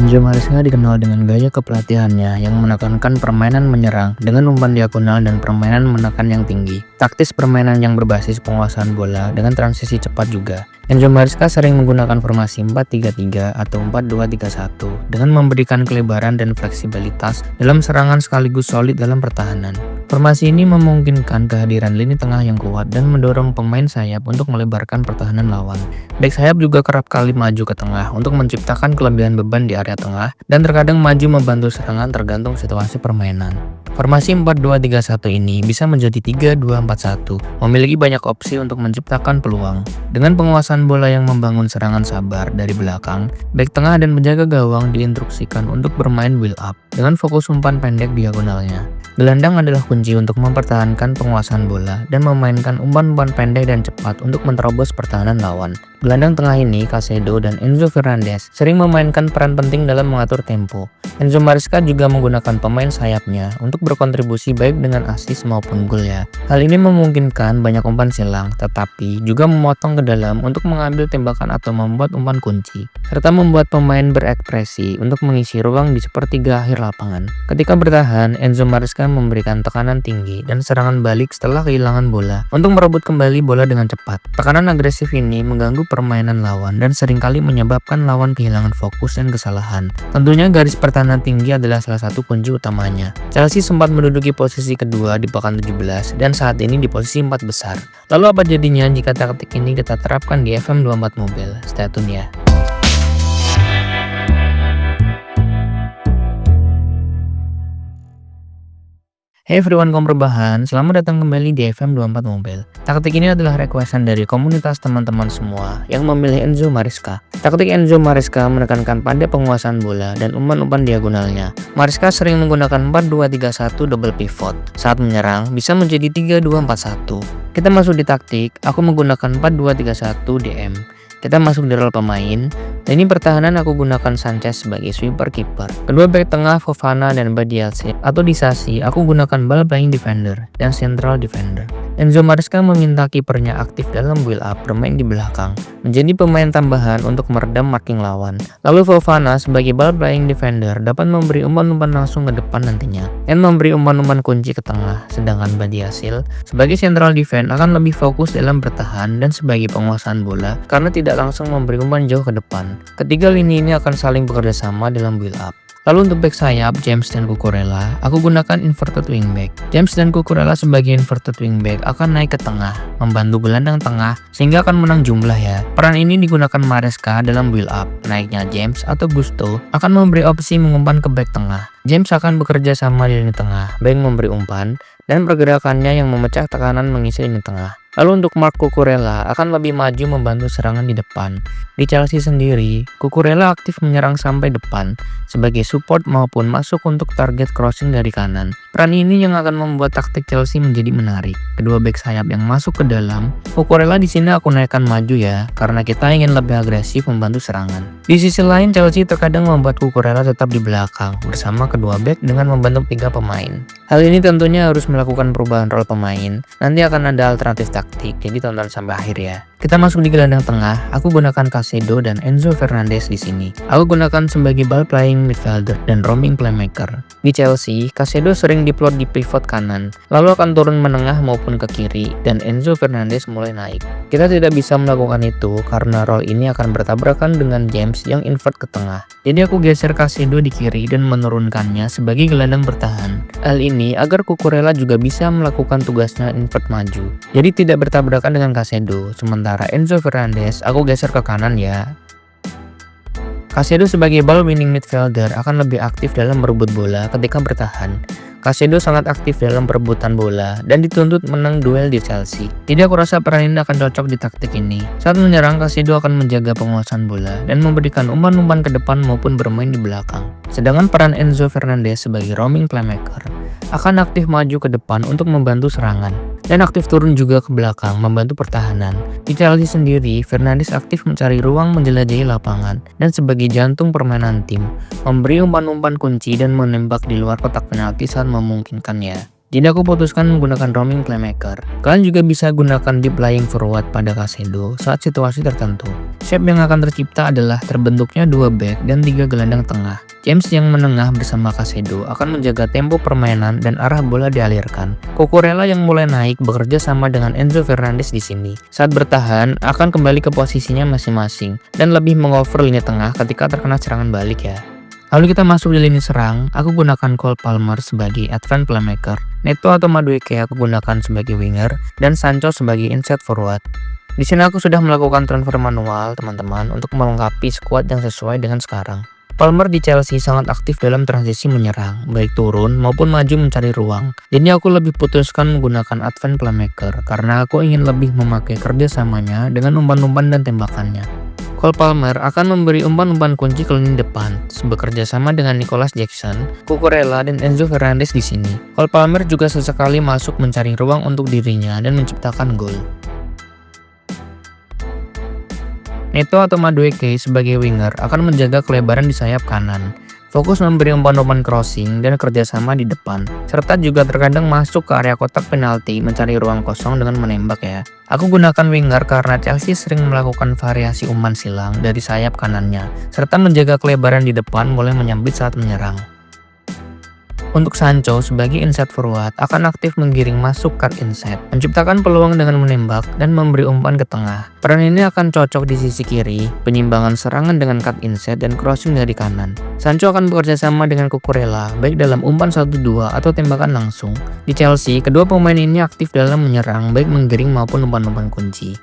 Enzo Maresca dikenal dengan gaya kepelatihannya yang menekankan permainan menyerang dengan umpan diagonal dan permainan menekan yang tinggi. Taktis permainan yang berbasis penguasaan bola dengan transisi cepat juga. Enzo Maresca sering menggunakan formasi 4-3-3 atau 4-2-3-1 dengan memberikan kelebaran dan fleksibilitas dalam serangan sekaligus solid dalam pertahanan. Formasi ini memungkinkan kehadiran lini tengah yang kuat dan mendorong pemain sayap untuk melebarkan pertahanan lawan. Bek sayap juga kerap kali maju ke tengah untuk menciptakan kelebihan beban di area tengah dan terkadang maju membantu serangan tergantung situasi permainan. Formasi 4-2-3-1 ini bisa menjadi 3-2-4-1, memiliki banyak opsi untuk menciptakan peluang. Dengan penguasaan bola yang membangun serangan sabar dari belakang, bek tengah dan penjaga gawang diinstruksikan untuk bermain build up dengan fokus umpan pendek diagonalnya. Gelandang adalah kunci untuk mempertahankan penguasaan bola dan memainkan umpan-umpan pendek dan cepat untuk menerobos pertahanan lawan. Gelandang tengah ini, Caicedo dan Enzo Fernandez, sering memainkan peran penting dalam mengatur tempo. Enzo Maresca juga menggunakan pemain sayapnya untuk berkontribusi baik dengan assist maupun gol ya. Hal ini memungkinkan banyak umpan silang, tetapi juga memotong ke dalam untuk mengambil tembakan atau membuat umpan kunci, serta membuat pemain berekspresi untuk mengisi ruang di sepertiga akhir lapangan. Ketika bertahan, Enzo Maresca memberikan tekanan tinggi dan serangan balik setelah kehilangan bola untuk merebut kembali bola dengan cepat. Tekanan agresif ini mengganggu permainan lawan dan seringkali menyebabkan lawan kehilangan fokus dan kesalahan. Tentunya garis pertahanan tinggi adalah salah satu kunci utamanya. Chelsea sempat menduduki posisi kedua di pekan 17 dan saat ini di posisi 4 besar. Lalu apa jadinya jika taktik ini kita terapkan di FM24 Mobile? Stay tune ya. Hey everyone, kaum rebahan, selamat datang kembali di FM24 Mobile. Taktik ini adalah requestan dari komunitas teman-teman semua yang memilih Enzo Maresca. Taktik Enzo Maresca menekankan pada penguasaan bola dan umpan-umpan diagonalnya. Maresca sering menggunakan 4-2-3-1 double pivot. Saat menyerang, bisa menjadi 3-2-4-1. Kita masuk di taktik, aku menggunakan 4-2-3-1 DM. Kita masuk di role pemain, dan ini pertahanan aku gunakan Sanchez sebagai sweeper keeper. Kedua back tengah Fofana dan Badiashile atau di Sasi aku gunakan ball playing defender dan central defender. Enzo Maresca meminta kipernya aktif dalam build up bermain di belakang, menjadi pemain tambahan untuk meredam marking lawan. Lalu Fofana sebagai ball playing defender dapat memberi umpan-umpan langsung ke depan nantinya dan memberi umpan-umpan kunci ke tengah, sedangkan Badiashile sebagai central defense akan lebih fokus dalam bertahan dan sebagai penguasaan bola karena tidak langsung memberi umpan jauh ke depan. Ketiga lini ini akan saling bekerja sama dalam build up. Lalu untuk back sayap, James dan Cucurella, aku gunakan inverted wingback. James dan Cucurella sebagai inverted wingback akan naik ke tengah, membantu gelandang tengah, sehingga akan menang jumlah ya. Peran ini digunakan Maresca dalam build up. Naiknya James atau Gusto akan memberi opsi mengumpan ke back tengah. James akan bekerja sama di lini tengah, baik memberi umpan, dan pergerakannya yang memecah tekanan mengisi lini tengah. Lalu untuk Marc Cucurella akan lebih maju membantu serangan di depan. Di Chelsea sendiri, Cucurella aktif menyerang sampai depan sebagai support maupun masuk untuk target crossing dari kanan. Peran ini yang akan membuat taktik Chelsea menjadi menarik. Kedua back sayap yang masuk ke dalam, Cucurella di sini aku naikkan maju ya, karena kita ingin lebih agresif membantu serangan. Di sisi lain, Chelsea terkadang membuat Cucurella tetap di belakang bersama kedua back dengan membentuk 3 pemain. Hal ini tentunya harus melakukan perubahan role pemain. Nanti akan ada alternatif taktik, jadi tonton sampai akhir ya. Kita masuk di gelandang tengah, aku gunakan Caicedo dan Enzo Fernandez di sini. Aku gunakan sebagai ball playing midfielder dan roaming playmaker. Di Chelsea, Caicedo sering diplot di pivot kanan, lalu akan turun menengah maupun ke kiri, dan Enzo Fernandez mulai naik. Kita tidak bisa melakukan itu karena role ini akan bertabrakan dengan James yang invert ke tengah. Jadi aku geser Caicedo di kiri dan menurunkannya sebagai gelandang bertahan. Hal ini agar Cucurella juga bisa melakukan tugasnya invert maju. Jadi tidak bertabrakan dengan Caicedo. Sementara Enzo Fernandez aku geser ke kanan ya. Caicedo sebagai ball winning midfielder akan lebih aktif dalam merebut bola ketika bertahan. Caicedo sangat aktif dalam perebutan bola dan dituntut menang duel di Chelsea. Jadi aku rasa peran ini akan cocok di taktik ini. Saat menyerang, Caicedo akan menjaga penguasaan bola dan memberikan umpan-umpan ke depan maupun bermain di belakang. Sedangkan peran Enzo Fernandez sebagai roaming playmaker akan aktif maju ke depan untuk membantu serangan dan aktif turun juga ke belakang membantu pertahanan. Di Chelsea sendiri, Fernandes aktif mencari ruang menjelajahi lapangan dan sebagai jantung permainan tim, memberi umpan-umpan kunci dan menembak di luar kotak penalti saat memungkinkan ya. Jadi aku putuskan menggunakan roaming playmaker. Kalian juga bisa gunakan deep lying forward pada Caicedo saat situasi tertentu. Shape yang akan tercipta adalah terbentuknya 2 back dan 3 gelandang tengah. James yang menengah bersama Caicedo akan menjaga tempo permainan dan arah bola dialirkan. Cucurella yang mulai naik bekerja sama dengan Enzo Fernandez di sini. Saat bertahan akan kembali ke posisinya masing-masing dan lebih mengover lini tengah ketika terkena serangan balik ya. Lalu kita masuk di lini serang, aku gunakan Cole Palmer sebagai advance playmaker, Neto atau Madueke aku gunakan sebagai winger, dan Sancho sebagai inside forward. Di sini aku sudah melakukan transfer manual teman-teman untuk melengkapi skuad yang sesuai dengan sekarang. Palmer di Chelsea sangat aktif dalam transisi menyerang, baik turun maupun maju mencari ruang. Jadi aku lebih putuskan menggunakan advance playmaker karena aku ingin lebih memakai kerjasamanya dengan umpan-umpan dan tembakannya. Cole Palmer akan memberi umpan-umpan kunci ke lini depan, bekerja sama dengan Nicolas Jackson, Cucurella, dan Enzo Fernandez di sini. Cole Palmer juga sesekali masuk mencari ruang untuk dirinya dan menciptakan gol. Neto atau Madueke sebagai winger akan menjaga kelebaran di sayap kanan, fokus memberi umpan-umpan crossing dan kerjasama di depan, serta juga terkadang masuk ke area kotak penalti mencari ruang kosong dengan menembak ya. Aku gunakan winger karena Chelsea sering melakukan variasi umpan silang dari sayap kanannya, serta menjaga kelebaran di depan mulai menyambit saat menyerang. Untuk Sancho sebagai inside forward akan aktif menggiring masuk cut inside, menciptakan peluang dengan menembak dan memberi umpan ke tengah. Peran ini akan cocok di sisi kiri, penyimbangan serangan dengan cut inside dan crossing dari kanan. Sancho akan bekerja sama dengan Cucurella, baik dalam umpan 1-2 atau tembakan langsung. Di Chelsea, kedua pemain ini aktif dalam menyerang, baik menggiring maupun umpan-umpan kunci.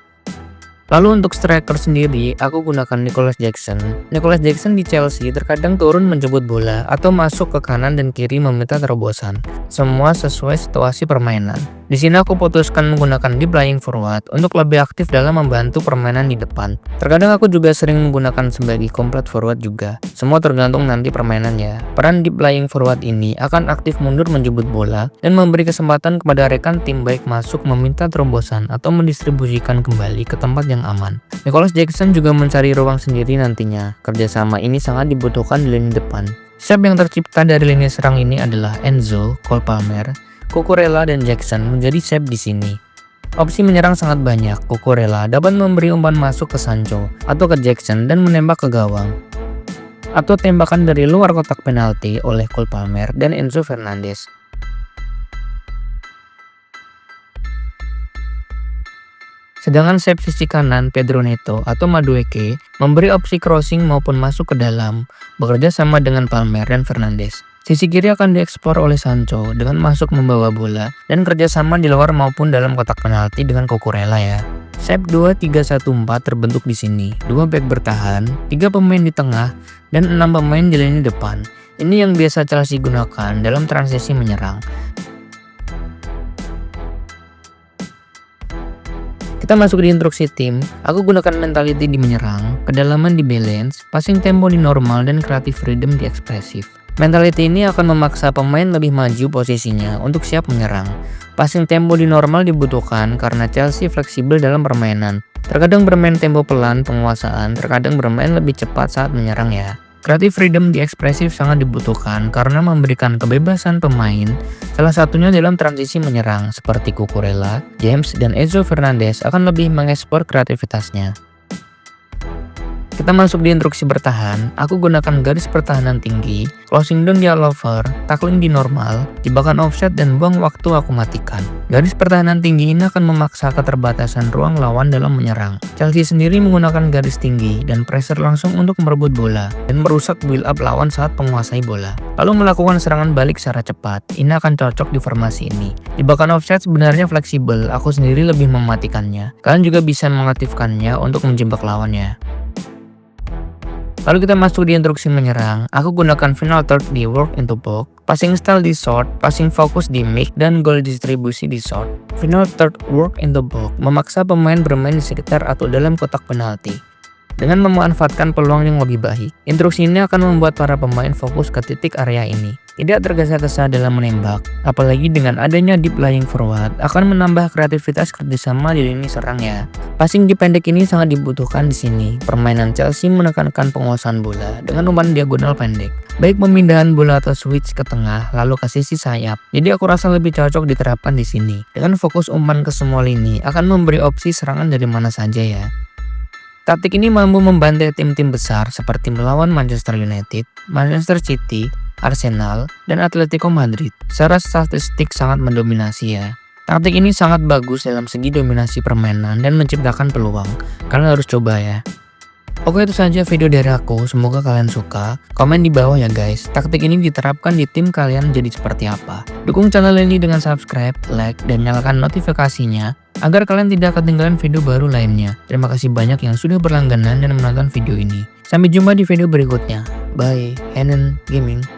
Lalu untuk striker sendiri, aku gunakan Nicolas Jackson. Nicolas Jackson di Chelsea terkadang turun menjemput bola atau masuk ke kanan dan kiri meminta terobosan. Semua sesuai situasi permainan. Di sini aku putuskan menggunakan deep lying forward untuk lebih aktif dalam membantu permainan di depan. Terkadang aku juga sering menggunakan sebagai complete forward juga. Semua tergantung nanti permainannya. Peran deep lying forward ini akan aktif mundur menjemput bola dan memberi kesempatan kepada rekan tim baik masuk meminta terobosan atau mendistribusikan kembali ke tempat yang aman. Nicolas Jackson juga mencari ruang sendiri nantinya. Kerjasama ini sangat dibutuhkan di lini depan. Shape yang tercipta dari lini serang ini adalah Enzo, Cole Palmer, Cucurella, dan Jackson menjadi shape di sini. Opsi menyerang sangat banyak. Cucurella dapat memberi umpan masuk ke Sancho atau ke Jackson dan menembak ke gawang. Atau tembakan dari luar kotak penalti oleh Cole Palmer dan Enzo Fernandez. Sedangkan shape sisi kanan Pedro Neto atau Madueke memberi opsi crossing maupun masuk ke dalam, bekerja sama dengan Palmer dan Fernandes. Sisi kiri akan dieksplor oleh Sancho dengan masuk membawa bola dan kerjasama di luar maupun dalam kotak penalti dengan Cucurella ya. Shape 2-3-1-4 terbentuk di sini, 2 back bertahan, 3 pemain di tengah, dan 6 pemain di lini depan. Ini yang biasa Chelsea gunakan dalam transisi menyerang. Kita masuk di instruksi tim, aku gunakan mentality di menyerang, kedalaman di balance, passing tempo di normal, dan creative freedom di ekspresif. Mentality ini akan memaksa pemain lebih maju posisinya untuk siap menyerang. Passing tempo di normal dibutuhkan karena Chelsea fleksibel dalam permainan. Terkadang bermain tempo pelan penguasaan, terkadang bermain lebih cepat saat menyerang ya. Creative freedom di ekspresif sangat dibutuhkan karena memberikan kebebasan pemain, salah satunya dalam transisi menyerang seperti Cucurella, James, dan Enzo Fernandez akan lebih mengekspor kreativitasnya. Kita masuk di instruksi bertahan, aku gunakan garis pertahanan tinggi, closing down di all over, tackling di normal, jebakan offset, dan buang waktu aku matikan. Garis pertahanan tinggi ini akan memaksa keterbatasan ruang lawan dalam menyerang. Chelsea sendiri menggunakan garis tinggi dan pressure langsung untuk merebut bola dan merusak build up lawan saat menguasai bola. Lalu melakukan serangan balik secara cepat, ini akan cocok di formasi ini. Jebakan offset sebenarnya fleksibel, aku sendiri lebih mematikannya. Kalian juga bisa mengaktifkannya untuk menjebak lawannya. Lalu kita masuk di instruksi menyerang, aku gunakan final third di work into box, passing style di short, passing fokus di mid, dan goal distribusi di short. Final third work into box memaksa pemain bermain di sekitar atau dalam kotak penalti dengan memanfaatkan peluang yang lebih baik. Instruksi ini akan membuat para pemain fokus ke titik area ini, tidak tergesa-gesa dalam menembak, apalagi dengan adanya deep lying forward akan menambah kreativitas kerjasama di lini serang ya. Passing di pendek ini sangat dibutuhkan di sini. Permainan Chelsea menekankan penguasaan bola dengan umpan diagonal pendek. baik pemindahan bola atau switch ke tengah lalu ke sisi sayap. Jadi aku rasa lebih cocok diterapkan di sini. Dengan fokus umpan ke semua lini akan memberi opsi serangan dari mana saja ya. Taktik ini mampu membantai tim-tim besar seperti melawan Manchester United, Manchester City, Arsenal, dan Atletico Madrid. Secara statistik sangat mendominasi ya. Taktik ini sangat bagus dalam segi dominasi permainan dan menciptakan peluang. Kalian harus coba ya. Oke, itu saja video dari aku, semoga kalian suka. Komen di bawah ya guys, taktik ini diterapkan di tim kalian jadi seperti apa. Dukung channel ini dengan subscribe, like, dan nyalakan notifikasinya agar kalian tidak ketinggalan video baru lainnya. Terima kasih banyak yang sudah berlangganan dan menonton video ini. Sampai jumpa di video berikutnya. Bye, Henan Gaming.